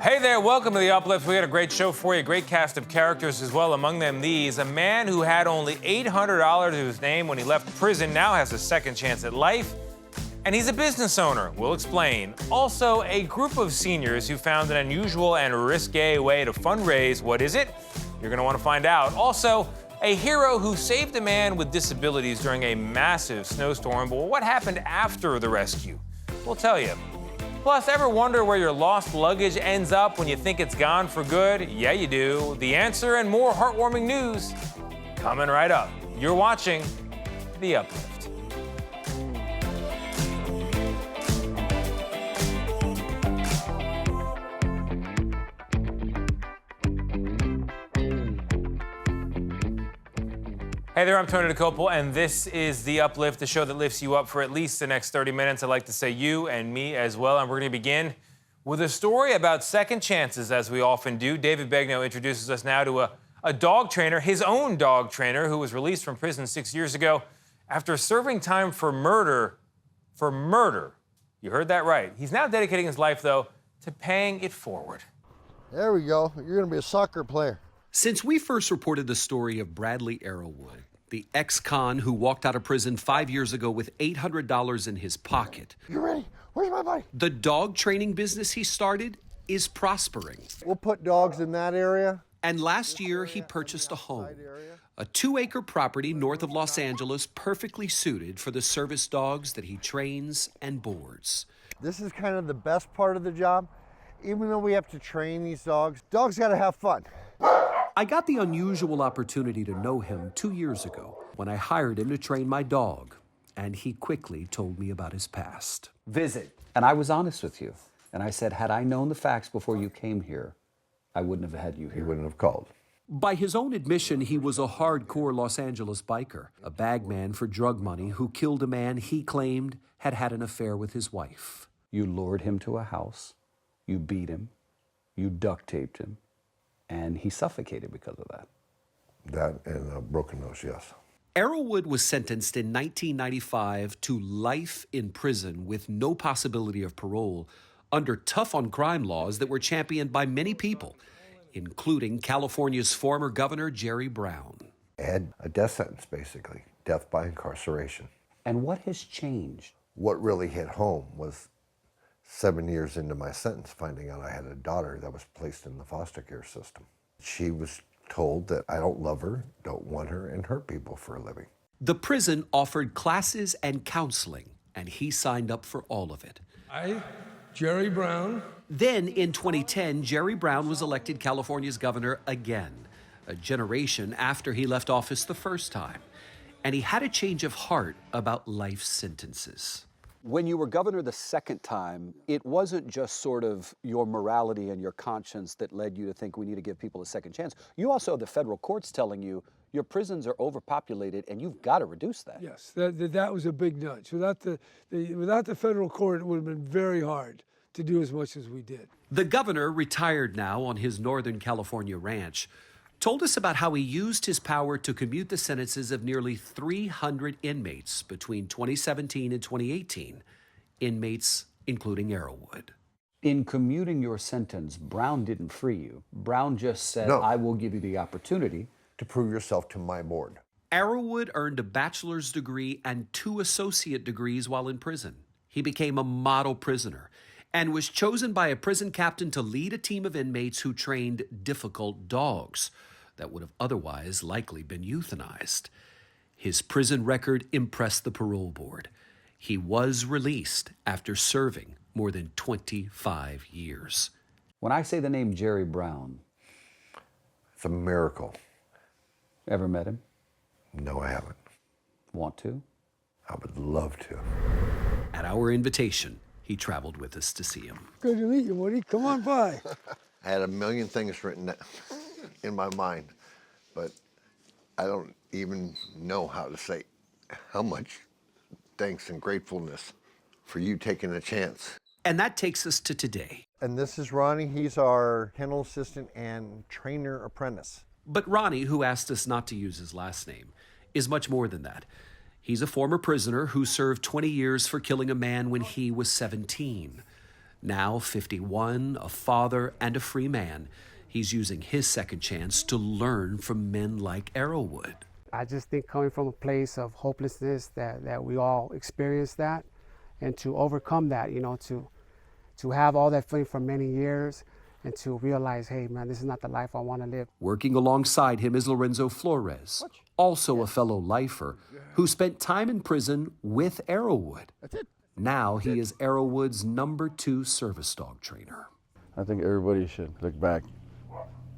Hey there, welcome to the Uplift. We got a great show for you, a great cast of characters as well. Among them these, a man who had only $800 to his name when he left prison now has a second chance at life. And he's a business owner. We'll explain. Also, a group of seniors who found an unusual and risque way to fundraise. What is it? You're going to want to find out. Also, a hero who saved a man with disabilities during a massive snowstorm. But what happened after the rescue? We'll tell you. Plus, ever wonder where your lost luggage ends up when you think it's gone for good? Yeah, you do. The answer and more heartwarming news coming right up. You're watching The Uplift. Hey there, I'm Tony DeCopel, and this is The Uplift, the show that lifts you up for at least the next 30 minutes. I'd like to say you and me as well, and we're going to begin with a story about second chances, as we often do. David Begnaud introduces us now to a dog trainer, his own dog trainer, who was released from prison 6 years ago after serving time for murder. For murder. You heard that right. He's now dedicating his life, though, to paying it forward. There we go. You're going to be a soccer player. Since we first reported the story of Bradley Arrowwood, the ex-con who walked out of prison 5 years ago with $800 in his pocket. You ready? Where's my buddy? The dog training business he started is prospering. We'll put dogs in that area. And last year, he purchased a home, a 2-acre property north of Los Angeles, perfectly suited for the service dogs that he trains and boards. This is kind of the best part of the job. Even though we have to train these dogs got to have fun. I got the unusual opportunity to know him 2 years ago when I hired him to train my dog, and he quickly told me about his past. Visit. And I was honest with you. And I said, had I known the facts before you came here, I wouldn't have had you here. You wouldn't have called. By his own admission, he was a hardcore Los Angeles biker, a bagman for drug money who killed a man he claimed had had an affair with his wife. You lured him to a house, you beat him, you duct taped him, and he suffocated because of that. That and a broken nose, yes. Arrowwood was sentenced in 1995 to life in prison with no possibility of parole under tough-on-crime laws that were championed by many people, including California's former governor, Jerry Brown. I had a death sentence, basically. Death by incarceration. And what has changed? What really hit home was 7 years into my sentence, finding out I had a daughter that was placed in the foster care system. She was told that I don't love her, don't want her, and hurt people for a living. The prison offered classes and counseling, and he signed up for all of it. I, Jerry Brown. Then, in 2010, Jerry Brown was elected California's governor again, a generation after he left office the first time. And he had a change of heart about life sentences. When you were governor the second time, it wasn't just sort of your morality and your conscience that led you to think we need to give people a second chance. You also have the federal courts telling you your prisons are overpopulated and you've got to reduce that. Yes, that was a big nudge. Without the federal court, it would have been very hard to do as much as we did. The governor, retired now on his Northern California ranch, told us about how he used his power to commute the sentences of nearly 300 inmates between 2017 and 2018, inmates including Arrowwood. In commuting your sentence, Brown didn't free you. Brown just said, No. I will give you the opportunity. To prove yourself to my board. Arrowwood earned a bachelor's degree and 2 associate degrees while in prison. He became a model prisoner and was chosen by a prison captain to lead a team of inmates who trained difficult dogs that would have otherwise likely been euthanized. His prison record impressed the parole board. He was released after serving more than 25 years. When I say the name Jerry Brown, It's a miracle. ever met him? No, I haven't. Want to? I would love to. At our invitation, he traveled with us to see him. Good to meet you, Woody. Come on by. I had a million things written in my mind, but I don't even know how to say how much thanks and gratefulness for you taking a chance. And that takes us to today. And this is Ronnie. He's our kennel assistant and trainer apprentice. But Ronnie, who asked us not to use his last name, is much more than that. He's a former prisoner who served 20 years for killing a man when he was 17. Now 51, a father and a free man, he's using his second chance to learn from men like Arrowwood. I just think coming from a place of hopelessness that we all experience that, and to overcome that, you know, to have all that feeling for many years and to realize, hey man, this is not the life I want to live. Working alongside him is Lorenzo Flores, also a fellow lifer who spent time in prison with Arrowwood. Now he is Arrowwood's #2 service dog trainer. I think everybody should look back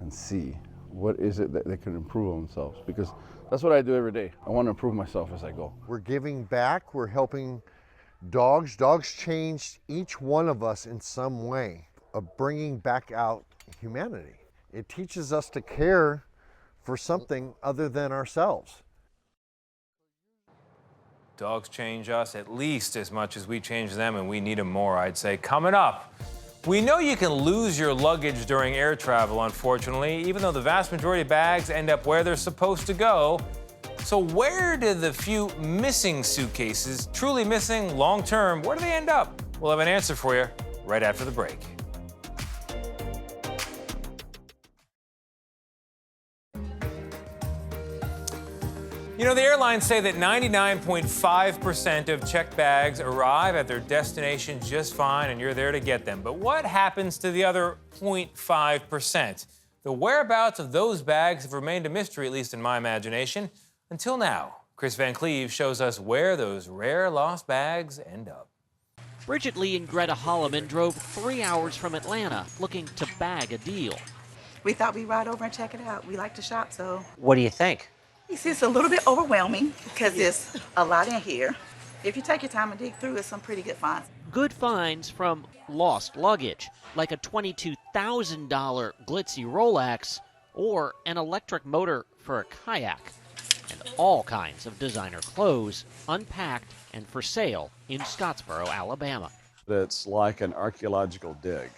and see what is it that they can improve on themselves, because that's what I do every day. I want to improve myself as I go. We're giving back, we're helping dogs. Dogs changed each one of us in some way of bringing back out humanity. It teaches us to care for something other than ourselves. Dogs change us at least as much as we change them, and we need them more, I'd say. Coming up, we know you can lose your luggage during air travel, unfortunately, even though the vast majority of bags end up where they're supposed to go. So where do the few missing suitcases, truly missing long-term, where do they end up? We'll have an answer for you right after the break. You know, the airlines say that 99.5% of checked bags arrive at their destination just fine, and you're there to get them. But what happens to the other 0.5%? The whereabouts of those bags have remained a mystery, at least in my imagination, until now. Chris Van Cleve shows us where those rare lost bags end up. Bridget Lee and Greta Holloman drove 3 hours from Atlanta looking to bag a deal. We thought we'd ride over and check it out. We like to shop, so. What do you think? It's a little bit overwhelming because there's a lot in here. If you take your time and dig through, it's some pretty good finds. Good finds from lost luggage, like a $22,000 glitzy Rolex or an electric motor for a kayak, and all kinds of designer clothes unpacked and for sale in Scottsboro, Alabama. It's like an archaeological dig.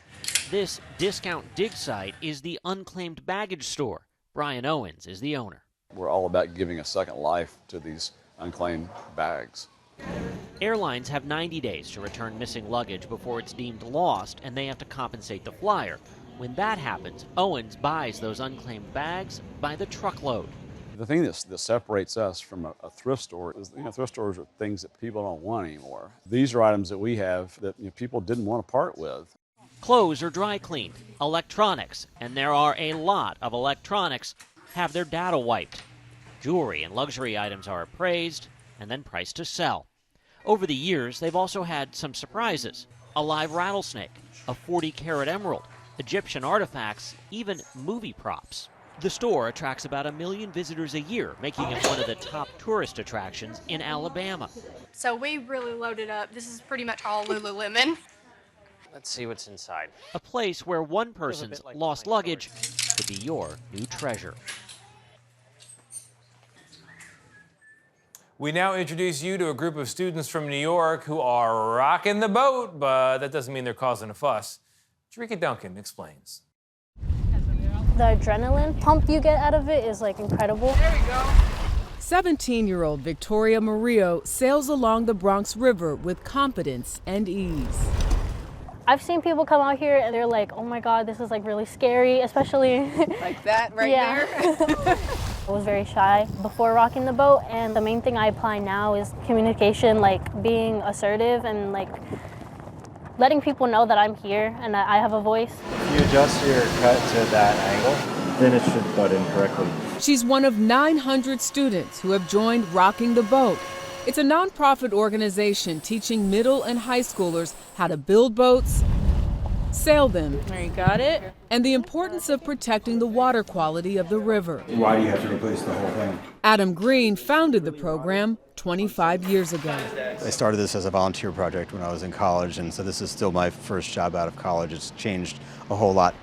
This discount dig site is the Unclaimed Baggage Store. Brian Owens is the owner. We're all about giving a second life to these unclaimed bags. Airlines have 90 days to return missing luggage before it's deemed lost, and they have to compensate the flyer. When that happens, Owens buys those unclaimed bags by the truckload. The thing that separates us from a thrift store is, thrift stores are things that people don't want anymore. These are items that we have that people didn't want to part with. Clothes are dry cleaned, electronics, and there are a lot of electronics, have their data wiped. Jewelry and luxury items are appraised and then priced to sell. Over the years, they've also had some surprises. A live rattlesnake, a 40-carat emerald, Egyptian artifacts, even movie props. The store attracts about 1 million visitors a year, making it one of the top tourist attractions in Alabama. So we really loaded up. This is pretty much all Lululemon. Let's see what's inside. A place where one person's lost luggage could be your new treasure. We now introduce you to a group of students from New York who are rocking the boat, but that doesn't mean they're causing a fuss. Jerika Duncan explains. The adrenaline pump you get out of it is incredible. There we go. 17-year-old Victoria Murillo sails along the Bronx River with confidence and ease. I've seen people come out here and they're like, oh my God, this is really scary, especially Like that right there? I was very shy before rocking the boat, and the main thing I apply now is communication, being assertive and letting people know that I'm here and that I have a voice. If you adjust your cut to that angle, then it should butt in correctly. She's one of 900 students who have joined Rocking the Boat. It's a nonprofit organization teaching middle and high schoolers how to build boats, sail them. There you got it. And the importance of protecting the water quality of the river. Why do you have to replace the whole thing? Adam Green founded the program 25 years ago. I started this as a volunteer project when I was in college, and so this is still my first job out of college. It's changed a whole lot.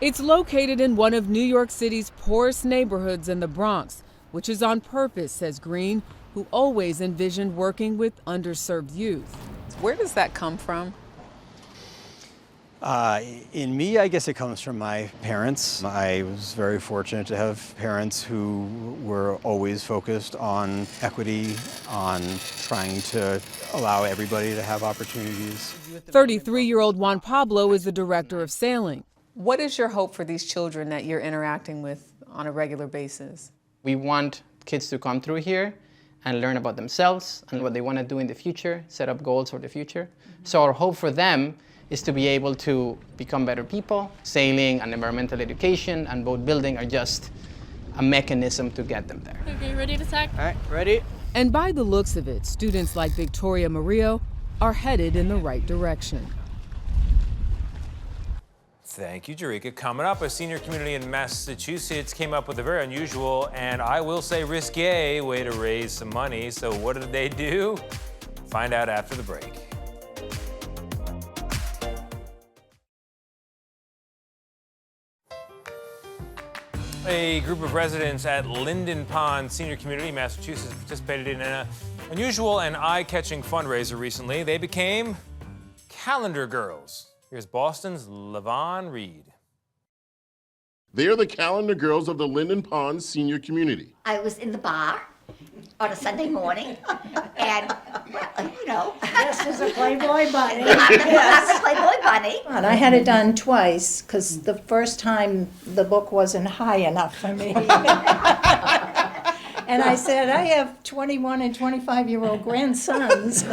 It's located in one of New York City's poorest neighborhoods in the Bronx, which is on purpose, says Green, who always envisioned working with underserved youth. Where does that come from? In me, I guess it comes from my parents. I was very fortunate to have parents who were always focused on equity, on trying to allow everybody to have opportunities. 33-year-old Juan Pablo is the director of sailing. What is your hope for these children that you're interacting with on a regular basis? We want kids to come through here and learn about themselves and what they want to do in the future, set up goals for the future. So our hope for them is to be able to become better people. Sailing and environmental education and boat building are just a mechanism to get them there. Okay, ready to tack? All right, ready? And by the looks of it, students like Victoria Murillo are headed in the right direction. Thank you, Jerika. Coming up, a senior community in Massachusetts came up with a very unusual and I will say risque way to raise some money. So what did they do? Find out after the break. A group of residents at Linden Pond Senior Community, Massachusetts, participated in an unusual and eye-catching fundraiser recently. They became calendar girls. Here's Boston's LaVon Reed. They are the calendar girls of the Linden Pond Senior Community. I was in the bar on a Sunday morning, and, well, you know. This is a Playboy bunny. I'm a Playboy bunny. And I had it done twice, because the first time the book wasn't high enough for me. And I said, I have 21 and 25-year-old grandsons.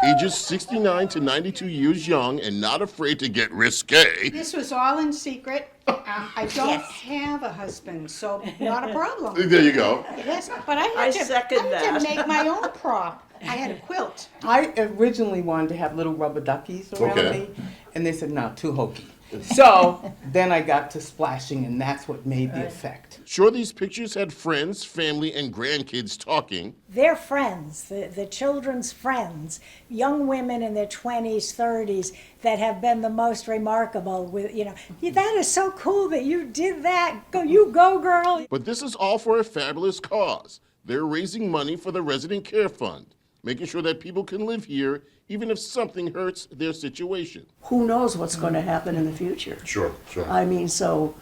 Ages 69 to 92 years young and not afraid to get risque. This was all in secret. I don't have a husband, so not a problem. There you go. Yes, but I had to make my own prop. I had a quilt. I originally wanted to have little rubber duckies around Okay. me, and they said, no, too hokey. So then I got to splashing, and that's what made the effect. Sure, these pictures had friends, family, and grandkids talking. They're friends, the children's friends, young women in their 20s, 30s, that have been the most remarkable with, you know, that is so cool that you did that. You go, girl. But this is all for a fabulous cause. They're raising money for the Resident Care Fund, making sure that people can live here even if something hurts their situation. Who knows what's going to happen in the future? Sure. I mean, so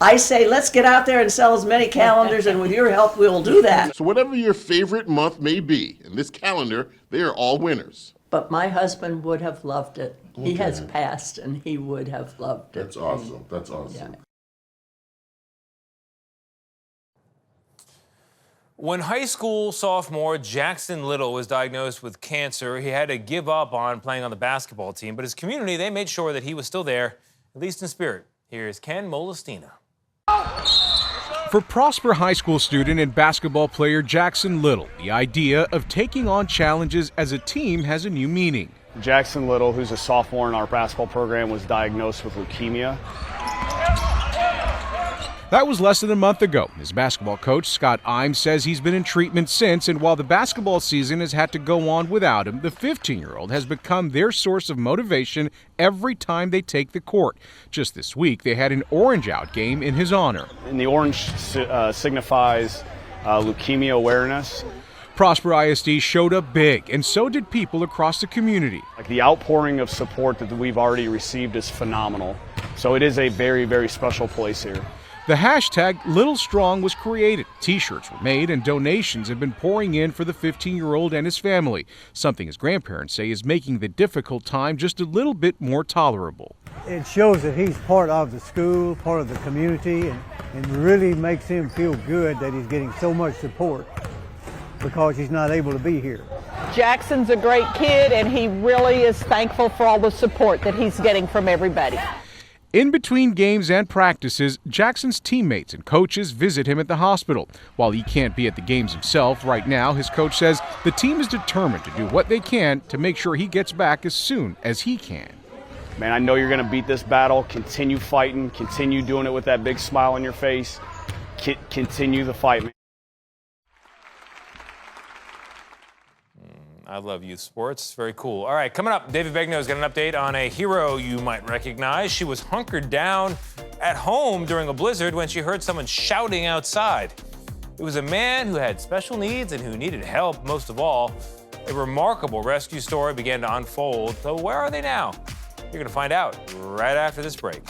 I say let's get out there and sell as many calendars, and with your help, we'll do that. So whatever your favorite month may be, in this calendar, they are all winners. But my husband would have loved it. He has passed, and he would have loved it. That's awesome. That's awesome. Yeah. When high school sophomore Jackson Little was diagnosed with cancer, he had to give up on playing on the basketball team, but his community, they made sure that he was still there, at least in spirit. Here's Ken Molestina. For Prosper High School student and basketball player Jackson Little, the idea of taking on challenges as a team has a new meaning. Jackson Little, who's a sophomore in our basketball program, was diagnosed with leukemia. That was less than a month ago. His basketball coach, Scott Imes, says he's been in treatment since, and while the basketball season has had to go on without him, the 15-year-old has become their source of motivation every time they take the court. Just this week, they had an Orange Out game in his honor. And the orange signifies leukemia awareness. Prosper ISD showed up big, and so did people across the community. Like the outpouring of support that we've already received is phenomenal. So it is a very, very special place here. The hashtag Little Strong was created. T-shirts were made and donations have been pouring in for the 15-year-old and his family, something his grandparents say is making the difficult time just a little bit more tolerable. It shows that he's part of the school, part of the community, and really makes him feel good that he's getting so much support because he's not able to be here. Jackson's a great kid, and he really is thankful for all the support that he's getting from everybody. In between games and practices, Jackson's teammates and coaches visit him at the hospital. While he can't be at the games himself right now, his coach says the team is determined to do what they can to make sure he gets back as soon as he can. Man, I know you're going to beat this battle. Continue fighting. Continue doing it with that big smile on your face. Continue the fight, man. I love youth sports. Very cool. All right, coming up, David Begnaud's got an update on a hero you might recognize. She was hunkered down at home during a blizzard when she heard someone shouting outside. It was a man who had special needs and who needed help most of all. A remarkable rescue story began to unfold. So where are they now? You're going to find out right after this break.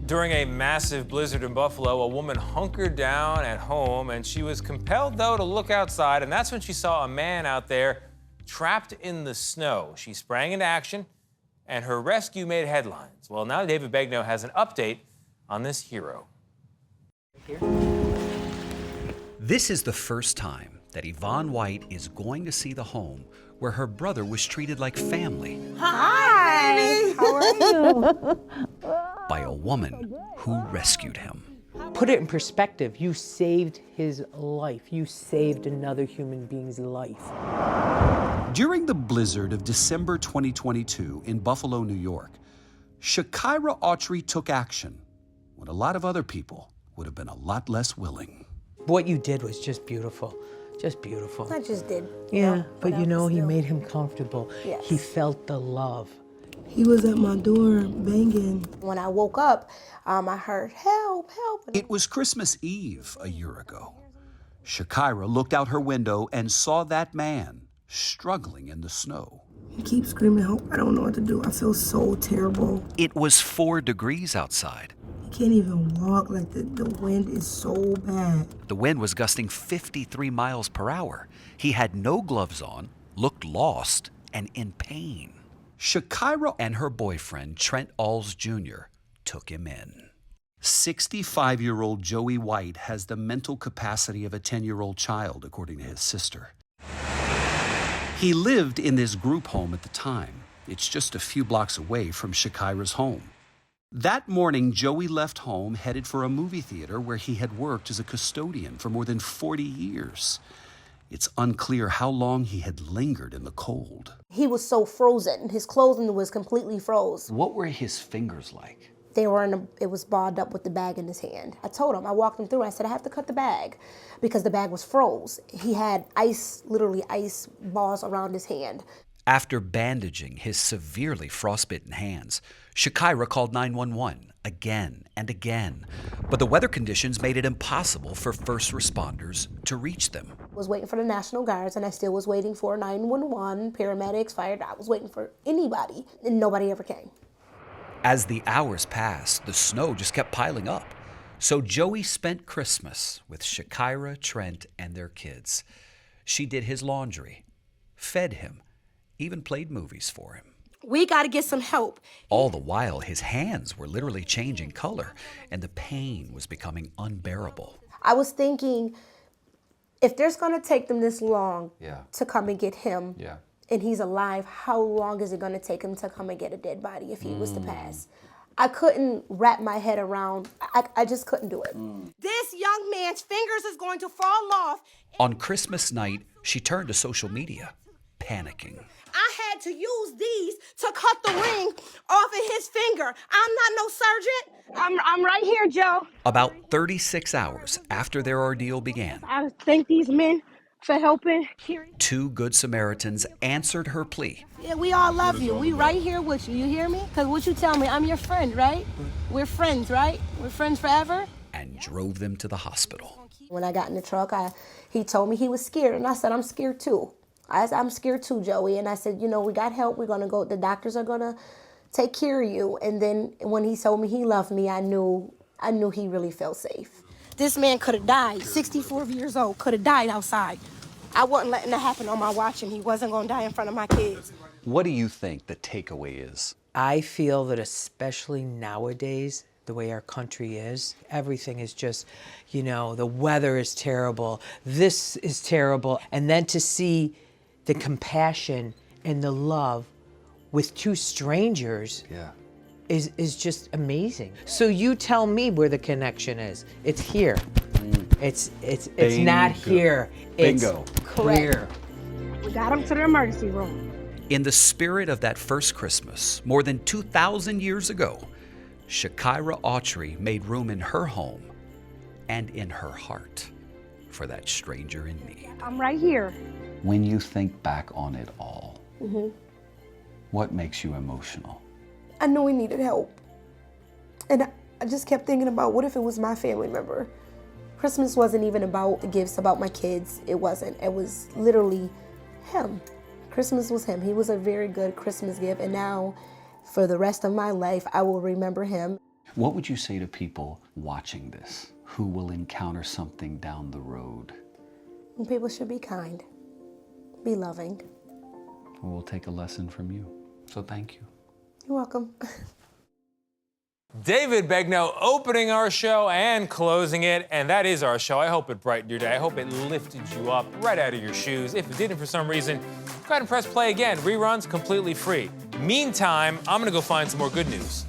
During a massive blizzard in Buffalo, a woman hunkered down at home, and she was compelled, though, to look outside, and that's when she saw a man out there trapped in the snow. She sprang into action, and her rescue made headlines. Well, now David Begnaud has an update on this hero. This is the first time that Yvonne White is going to see the home where her brother was treated like family. Hi! How are you? By a woman who rescued him. Put it in perspective, you saved his life. You saved another human being's life. During the blizzard of December 2022 in Buffalo, New York, Shakira Autry took action when a lot of other people would have been a lot less willing. What you did was just beautiful. Just beautiful. I just did. Yeah, but you know, he made him comfortable. Yes. He felt the love. He was at my door banging. When I woke up, I heard, help, help. It was Christmas Eve a year ago. Shakira looked out her window and saw that man struggling in the snow. He keeps screaming, help, I don't know what to do. I feel so terrible. It was 4 degrees outside. He can't even walk, like the wind is so bad. The wind was gusting 53 miles per hour. He had no gloves on, looked lost, and in pain. Shakira and her boyfriend, Trent Alls Jr., took him in. 65-year-old Joey White has the mental capacity of a 10-year-old child, according to his sister. He lived in this group home at the time. It's just a few blocks away from Shakira's home. That morning, Joey left home, headed for a movie theater where he had worked as a custodian for more than 40 years. It's unclear how long he had lingered in the cold. He was so frozen. His clothing was completely froze. What were his fingers like? They were it was balled up with the bag in his hand. I told him, I walked him through, I said, I have to cut the bag because the bag was froze. He had ice, literally ice balls around his hand. After bandaging his severely frostbitten hands, Shakira called 911 again and again, but the weather conditions made it impossible for first responders to reach them. I was waiting for the National Guards, and I still was waiting for 911, paramedics, fire. I was waiting for anybody, and nobody ever came. As the hours passed, the snow just kept piling up. So Joey spent Christmas with Shakira, Trent, and their kids. She did his laundry, fed him, even played movies for him. We got to get some help. All the while, his hands were literally changing color, and the pain was becoming unbearable. I was thinking, if there's going to take them this long to come and get him, and he's alive, how long is it going to take him to come and get a dead body if he was to pass? I couldn't wrap my head around, I just couldn't do it. This young man's fingers is going to fall off. On Christmas night, she turned to social media, panicking. I had to use these to cut the ring off of his finger. I'm not no surgeon. I'm right here, Joe. About 36 hours after their ordeal began, I thank these men for helping. 2 Good Samaritans answered her plea. Yeah, we all love you. We right here with you. You hear me? Because what you tell me, I'm your friend, right? We're friends, right? We're friends forever. And drove them to the hospital. When I got in the truck, he told me he was scared, and I said, I'm scared too. I'm scared too, Joey. And I said, you know, we got help. We're going to go. The doctors are going to take care of you. And then when he told me he loved me, I knew he really felt safe. This man could have died. 64 years old, could have died outside. I wasn't letting that happen on my watch, and he wasn't going to die in front of my kids. What do you think the takeaway is? I feel that especially nowadays, the way our country is, everything is just, you know, the weather is terrible, this is terrible. And then to see the compassion and the love with 2 strangers is just amazing. So you tell me where the connection is. It's here. It's not here. Bingo. It's clear. We got him to the emergency room. In the spirit of that first Christmas, more than 2,000 years ago, Shakira Autry made room in her home and in her heart for that stranger in need. I'm right here. When you think back on it all, what makes you emotional? I knew he needed help. And I just kept thinking about what if it was my family member? Christmas wasn't even about the gifts, about my kids. It wasn't. It was literally him. Christmas was him. He was a very good Christmas gift, and now for the rest of my life, I will remember him. What would you say to people watching this who will encounter something down the road? People should be kind, be loving. We'll take a lesson from you. So thank you. You're welcome. David Begnaud opening our show and closing it, and that is our show. I hope it brightened your day. I hope it lifted you up right out of your shoes. If it didn't for some reason, go ahead and press play again. Reruns completely free. Meantime, I'm gonna go find some more good news.